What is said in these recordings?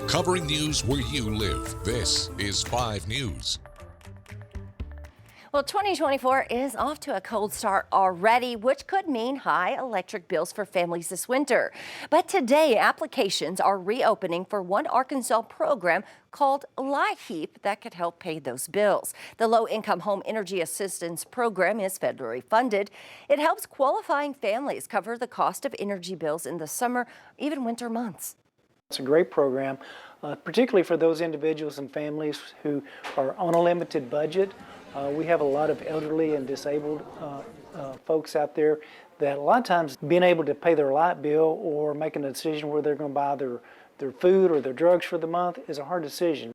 Covering news where you live. This is 5 News. Well, 2024 is off to a cold start already, which could mean high electric bills for families this winter. But today, applications are reopening for one Arkansas program called LowIncome that could help pay those bills. The Low-Income Home Energy Assistance Program is federally funded. It helps qualifying families cover the cost of energy bills in the summer, even winter months. It's a great program, particularly for those individuals and families who are on a limited budget. We have a lot of elderly and disabled folks out there that a lot of times being able to pay their light bill or making a decision where they're going to buy their food or their drugs for the month is a hard decision.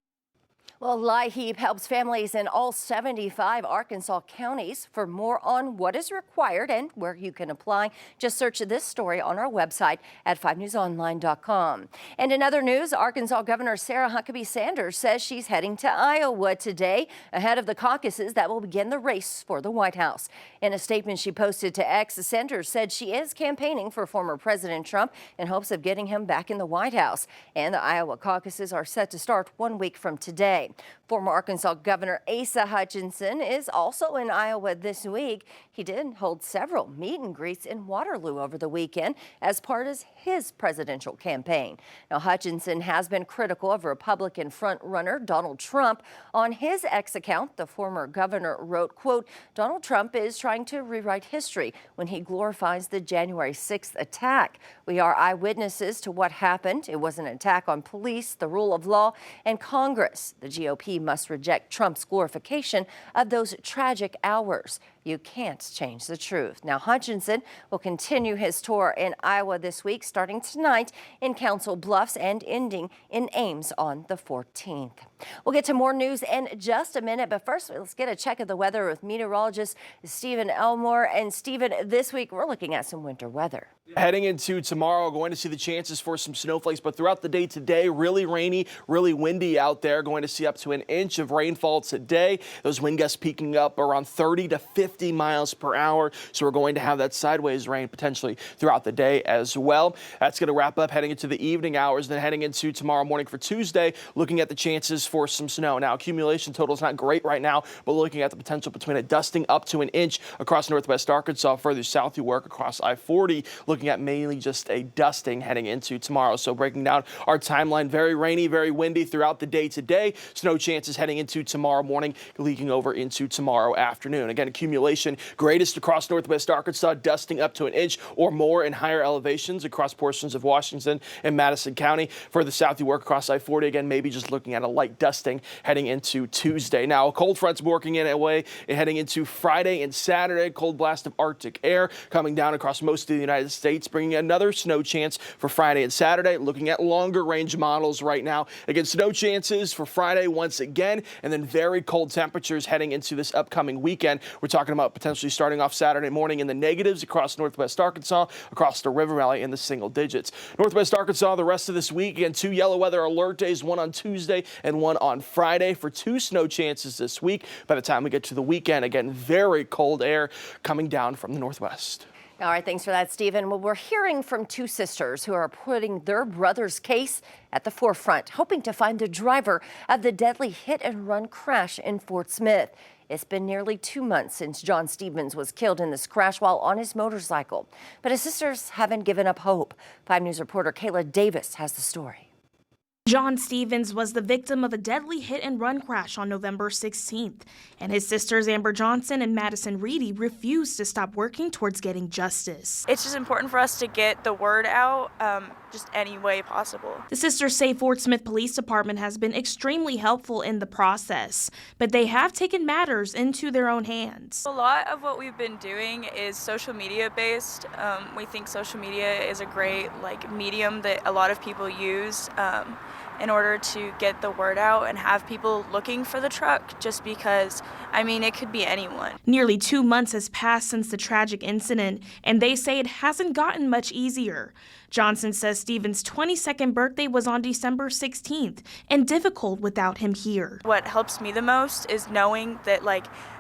Well, LowIncome helps families in all 75 Arkansas counties. For more on what is required and where you can apply, just search this story on our website at 5newsonline.com. And in other news, Arkansas Governor Sarah Huckabee Sanders says she's heading to Iowa today ahead of the caucuses that will begin the race for the White House. In a statement she posted to X, Sanders said she is campaigning for former President Trump in hopes of getting him back in the White House. And the Iowa caucuses are set to start 1 week from today. Former Arkansas Governor Asa Hutchinson is also in Iowa this week. He did hold several meet and greets in Waterloo over the weekend as part of his presidential campaign. Now, Hutchinson has been critical of Republican frontrunner Donald Trump. On his X account, the former governor wrote, quote, "Donald Trump is trying to rewrite history when he glorifies the January 6th attack. We are eyewitnesses to what happened. It was an attack on police, the rule of law, and Congress. The GOP must reject Trump's glorification of those tragic hours. You can't change the truth." Now, Hutchinson will continue his tour in Iowa this week, starting tonight in Council Bluffs and ending in Ames on the 14th. We'll get to more news in just a minute, but first, let's get a check of the weather with meteorologist Stephen Elmore. And Stephen, this week we're looking at some winter weather. Heading into tomorrow, going to see the chances for some snowflakes, but throughout the day today, really rainy, really windy out there. Going to see up to an inch of rainfall today. Those wind gusts peaking up around 30 to 50 miles per hour. So we're going to have that sideways rain potentially throughout the day as well. That's going to wrap up heading into the evening hours. Then heading into tomorrow morning for Tuesday, looking at the chances for some snow. Now, accumulation total is not great right now, but looking at the potential between a dusting up to an inch across northwest Arkansas. Further south you work across I-40, looking at mainly just a dusting heading into tomorrow. So breaking down our timeline, very rainy, very windy throughout the day today. Snow chances heading into tomorrow morning, leaking over into tomorrow afternoon. Again, accumulation greatest across northwest Arkansas, dusting up to an inch or more in higher elevations across portions of Washington and Madison County. Further south you work across I-40, again, maybe just looking at a light dusting heading into Tuesday. Now, a cold front's working in away heading into Friday and Saturday. Cold blast of Arctic air coming down across most of the United States, bringing another snow chance for Friday and Saturday. Looking at longer range models right now. Again, snow chances for Friday once again, and then very cold temperatures heading into this upcoming weekend. We're talking about potentially starting off Saturday morning in the negatives across northwest Arkansas, across the River Valley in the single digits. Northwest Arkansas the rest of this week. Again, 2 yellow weather alert days, one on Tuesday and one on Friday for 2 snow chances this week. By the time we get to the weekend, again, very cold air coming down from the northwest. All right, thanks for that, Stephen. Well, we're hearing from 2 sisters who are putting their brother's case at the forefront, hoping to find the driver of the deadly hit-and-run crash in Fort Smith. It's been nearly 2 months since John Stevens was killed in this crash while on his motorcycle. But his sisters haven't given up hope. 5 News reporter Kayla Davis has the story. John Stevens was the victim of a deadly hit-and-run crash on November 16th, and his sisters Amber Johnson and Madison Reedy refused to stop working towards getting justice. It's just important for us to get the word out just any way possible. The sisters say Fort Smith Police Department has been extremely helpful in the process, but they have taken matters into their own hands. A lot of what we've been doing is social media based. We think social media is a great medium that a lot of people use in order to get the word out and have people looking for the truck, just because, it could be anyone. Nearly 2 months has passed since the tragic incident, and they say it hasn't gotten much easier. Johnson says Stevens' 22nd birthday was on December 16th and difficult without him here. What helps me the most is knowing that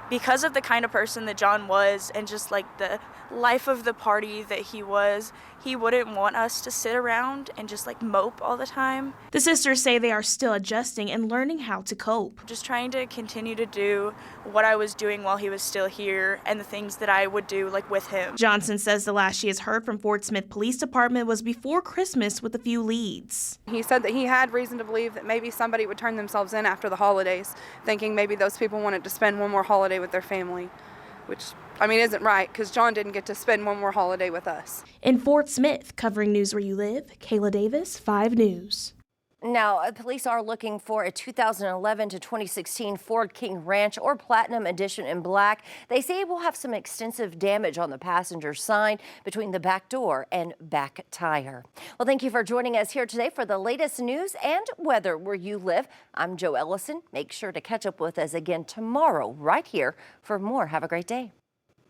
because of the kind of person that John was and just the life of the party that he was, he wouldn't want us to sit around and just like mope all the time. The sisters say they are still adjusting and learning how to cope. Just trying to continue to do what I was doing while he was still here and the things that I would do like with him. Johnson says the last she has heard from Fort Smith Police Department was before Christmas with a few leads. He said that he had reason to believe that maybe somebody would turn themselves in after the holidays, thinking maybe those people wanted to spend one more holiday with their family, which, I mean, isn't right, because John didn't get to spend one more holiday with us. In Fort Smith, covering news where you live, Kayla Davis, 5 News. Now, police are looking for a 2011 to 2016 Ford King Ranch or Platinum Edition in black. They say it will have some extensive damage on the passenger side between the back door and back tire. Well, thank you for joining us here today for the latest news and weather where you live. I'm Joe Ellison. Make sure to catch up with us again tomorrow right here for more. Have a great day.